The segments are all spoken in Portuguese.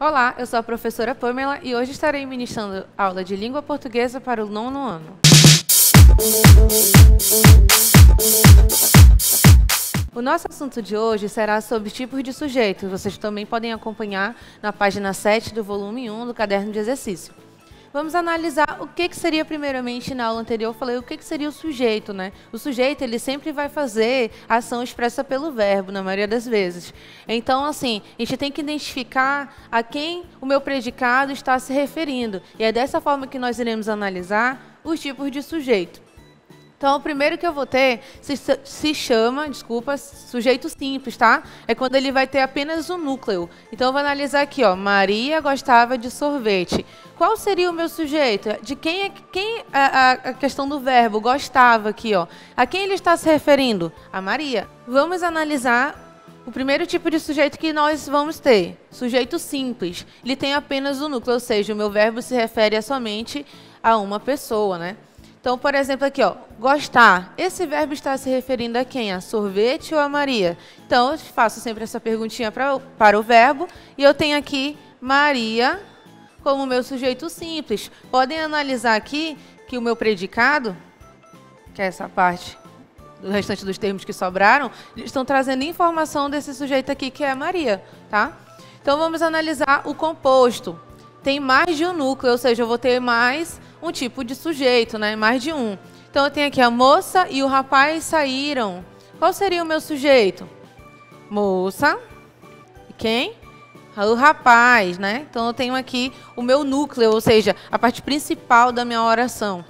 Olá, eu sou a professora Pamela e hoje estarei ministrando aula de língua portuguesa para o 9º ano. O nosso assunto de hoje será sobre tipos de sujeito. Vocês também podem acompanhar na página 7 do volume 1 do caderno de exercício. Vamos analisar o que seria, primeiramente, na aula anterior, eu falei o que seria o sujeito, né? O sujeito, ele sempre vai fazer a ação expressa pelo verbo, na maioria das vezes. Então, assim, a gente tem que identificar a quem o meu predicado está se referindo. E é dessa forma que nós iremos analisar os tipos de sujeito. Então, o primeiro que eu vou ter se chama, sujeito simples, tá? É quando ele vai ter apenas um núcleo. Então, eu vou analisar aqui, ó, Maria gostava de sorvete. Qual seria o meu sujeito? De quem a questão do verbo gostava aqui, ó? A quem ele está se referindo? A Maria. Vamos analisar o primeiro tipo de sujeito que nós vamos ter. Sujeito simples. Ele tem apenas um núcleo, ou seja, o meu verbo se refere somente a uma pessoa, né? Então, por exemplo, aqui, ó, gostar. Esse verbo está se referindo a quem? A sorvete ou a Maria? Então, eu faço sempre essa perguntinha para o verbo. E eu tenho aqui Maria como meu sujeito simples. Podem analisar aqui que o meu predicado, que é essa parte do restante dos termos que sobraram, eles estão trazendo informação desse sujeito aqui, que é a Maria, tá? Então, vamos analisar o composto. Tem mais de um núcleo, ou seja, eu vou ter mais um tipo de sujeito, né? Mais de um. Então, eu tenho aqui a moça e o rapaz saíram. Qual seria o meu sujeito? Moça. E quem? O rapaz, né? Então, eu tenho aqui o meu núcleo, ou seja, a parte principal da minha oração.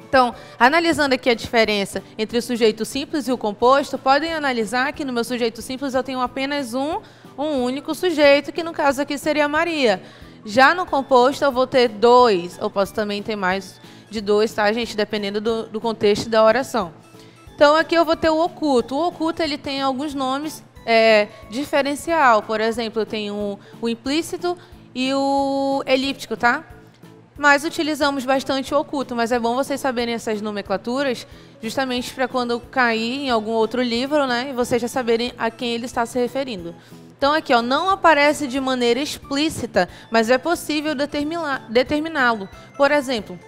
Então, analisando aqui a diferença entre o sujeito simples e o composto, podem analisar que no meu sujeito simples eu tenho apenas um único sujeito, que no caso aqui seria Maria. Já no composto eu vou ter dois, ou posso também ter mais de dois, tá, gente? Dependendo do contexto da oração. Então, aqui eu vou ter o oculto. O oculto, ele tem alguns nomes diferencial. Por exemplo, eu tenho o implícito e o elíptico, tá? Mas utilizamos bastante o oculto, mas é bom vocês saberem essas nomenclaturas, justamente para quando cair em algum outro livro, né, e vocês já saberem a quem ele está se referindo. Então, aqui, ó, não aparece de maneira explícita, mas é possível determiná-lo. Por exemplo,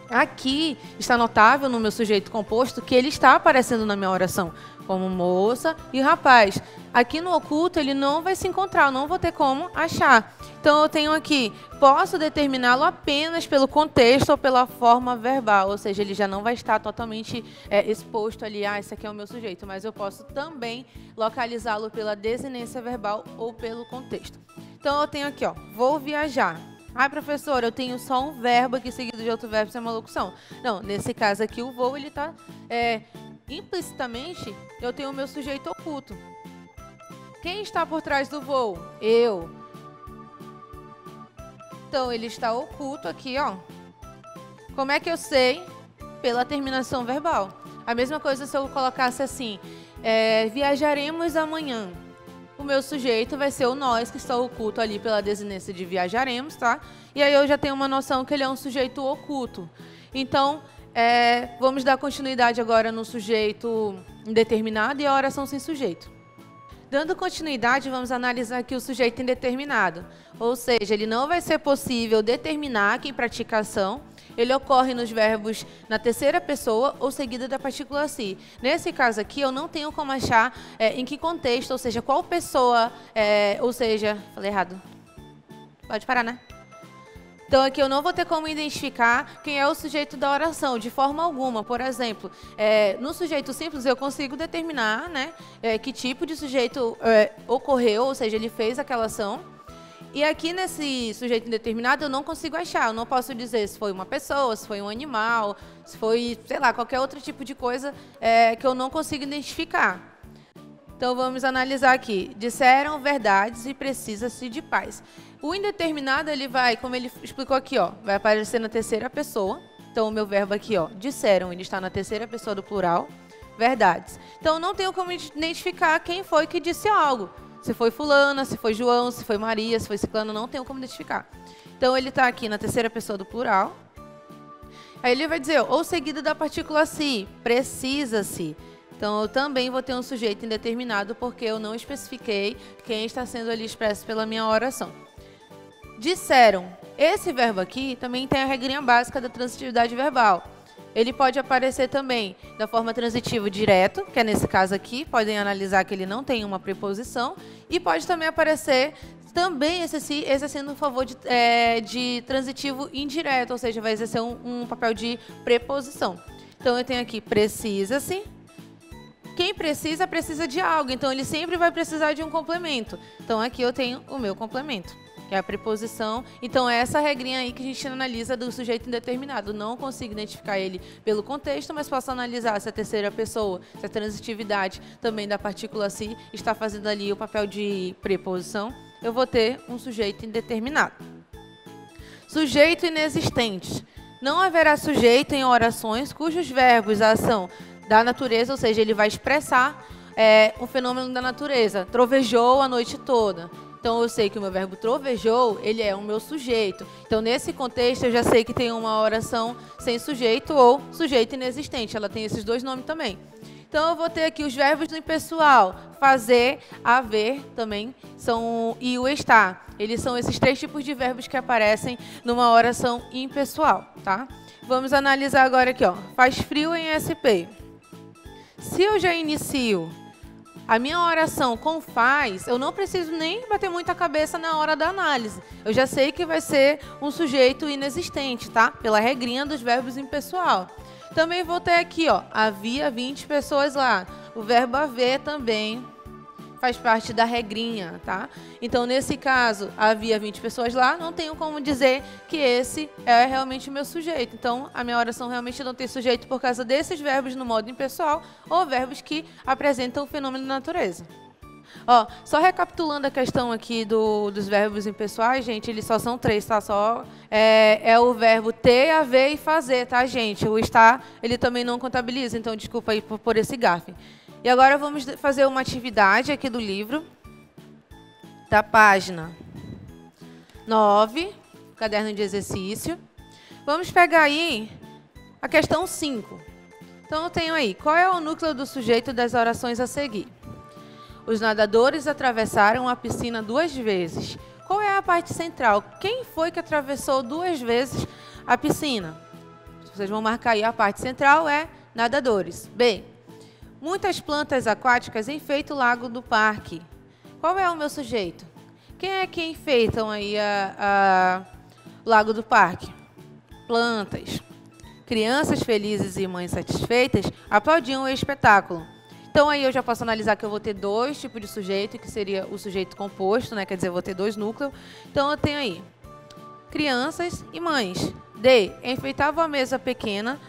aqui está notável no meu sujeito composto que ele está aparecendo na minha oração, como moça e rapaz. Aqui no oculto ele não vai se encontrar, eu não vou ter como achar. Então, eu tenho aqui, posso determiná-lo apenas pelo contexto ou pela forma verbal, ou seja, ele já não vai estar totalmente exposto ali, esse aqui é o meu sujeito, mas eu posso também localizá-lo pela desinência verbal ou pelo contexto. Então, eu tenho aqui, ó, vou viajar. Ah, professora, eu tenho só um verbo aqui seguido de outro verbo, isso é uma locução. Não, nesse caso aqui, o vou, ele está implicitamente, eu tenho o meu sujeito oculto. Quem está por trás do vou? Eu. Então, ele está oculto aqui, ó. Como é que eu sei? Pela terminação verbal. A mesma coisa se eu colocasse assim, viajaremos amanhã. O meu sujeito vai ser o nós, que está oculto ali pela desinência de viajaremos, tá? E aí eu já tenho uma noção que ele é um sujeito oculto. Então, vamos dar continuidade agora no sujeito indeterminado e a oração sem sujeito. Dando continuidade, vamos analisar aqui o sujeito indeterminado. Ou seja, ele não vai ser possível determinar quem pratica a ação. Ele ocorre nos verbos na terceira pessoa ou seguida da partícula si. Nesse caso aqui, eu não tenho como achar em que contexto, ou seja, qual pessoa, falei errado. Pode parar, né? Então, aqui eu não vou ter como identificar quem é o sujeito da oração, de forma alguma. Por exemplo, no sujeito simples, eu consigo determinar, né, que tipo de sujeito ocorreu, ou seja, ele fez aquela ação. E aqui nesse sujeito indeterminado, eu não consigo achar. Eu não posso dizer se foi uma pessoa, se foi um animal, se foi, sei lá, qualquer outro tipo de coisa que eu não consigo identificar. Então, vamos analisar aqui. Disseram verdades e precisa-se de paz. O indeterminado, ele vai, como ele explicou aqui, ó, vai aparecer na terceira pessoa. Então, o meu verbo aqui, ó, disseram, ele está na terceira pessoa do plural, verdades. Então, eu não tenho como identificar quem foi que disse algo. Se foi fulana, se foi João, se foi Maria, se foi ciclano, não tenho como identificar. Então, ele está aqui na terceira pessoa do plural. Aí ele vai dizer, ou seguido da partícula si, precisa-se. Então, eu também vou ter um sujeito indeterminado porque eu não especifiquei quem está sendo ali expresso pela minha oração. disseram. Esse verbo aqui também tem a regrinha básica da transitividade verbal. Ele pode aparecer também da forma transitiva direto, que é nesse caso aqui, podem analisar que ele não tem uma preposição, e pode também aparecer também exercendo um favor de transitivo indireto, ou seja, vai exercer um papel de preposição. Então, eu tenho aqui precisa-se. Quem precisa, precisa de algo, então ele sempre vai precisar de um complemento. Então, aqui eu tenho o meu complemento, que é a preposição. Então, é essa regrinha aí que a gente analisa do sujeito indeterminado. Não consigo identificar ele pelo contexto, mas posso analisar se a terceira pessoa, se a transitividade também da partícula se está fazendo ali o papel de preposição. Eu vou ter um sujeito indeterminado. Sujeito inexistente. Não haverá sujeito em orações cujos verbos, a ação da natureza, ou seja, ele vai expressar um fenômeno da natureza. Trovejou a noite toda. Então, eu sei que o meu verbo trovejou, ele é o meu sujeito. Então, nesse contexto, eu já sei que tem uma oração sem sujeito ou sujeito inexistente. Ela tem esses dois nomes também. Então, eu vou ter aqui os verbos do impessoal. Fazer, haver também, e o estar. Eles são esses três tipos de verbos que aparecem numa oração impessoal, tá? Vamos analisar agora aqui, ó. Faz frio em SP. Se eu já inicio a minha oração com faz, eu não preciso nem bater muita cabeça na hora da análise. Eu já sei que vai ser um sujeito inexistente, tá? Pela regrinha dos verbos impessoal. Também vou ter aqui, ó, havia 20 pessoas lá. O verbo haver também faz parte da regrinha, tá? Então, nesse caso, havia 20 pessoas lá, não tenho como dizer que esse é realmente o meu sujeito. Então, a minha oração realmente não tem sujeito por causa desses verbos no modo impessoal ou verbos que apresentam o fenômeno da natureza. Ó, só recapitulando a questão aqui dos verbos impessoais, gente, eles só são três, tá? Só é o verbo ter, haver e fazer, tá, gente? O estar, ele também não contabiliza, então desculpa aí por esse gafe. E agora vamos fazer uma atividade aqui do livro, da página 9, caderno de exercício. Vamos pegar aí a questão 5. Então, eu tenho aí, qual é o núcleo do sujeito das orações a seguir? Os nadadores atravessaram a piscina 2 vezes. Qual é a parte central? Quem foi que atravessou 2 vezes a piscina? Vocês vão marcar aí a parte central, é nadadores. B. Muitas plantas aquáticas enfeitam o lago do parque. Qual é o meu sujeito? Quem é que enfeitam aí o lago do parque? Plantas. Crianças felizes e mães satisfeitas aplaudiam o espetáculo. Então, aí eu já posso analisar que eu vou ter 2 tipos de sujeito, que seria o sujeito composto, né? Quer dizer, eu vou ter 2 núcleos. Então, eu tenho aí crianças e mães. D. Enfeitavam a mesa pequena...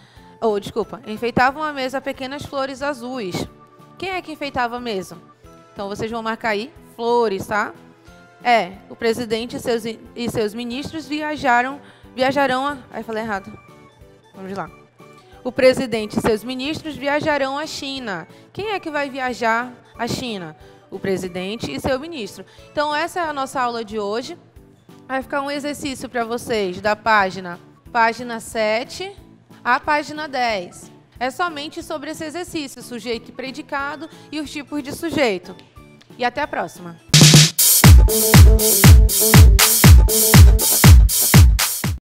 enfeitavam a mesa pequenas flores azuis. Quem é que enfeitava a mesa? Então, vocês vão marcar aí flores, tá? O presidente e seus ministros viajarão Aí, falei errado. Vamos lá. O presidente e seus ministros viajarão à China. Quem é que vai viajar à China? O presidente e seu ministro. Então, essa é a nossa aula de hoje. Vai ficar um exercício para vocês da página 7 à página 10. É somente sobre esse exercício, sujeito e predicado e os tipos de sujeito. E até a próxima.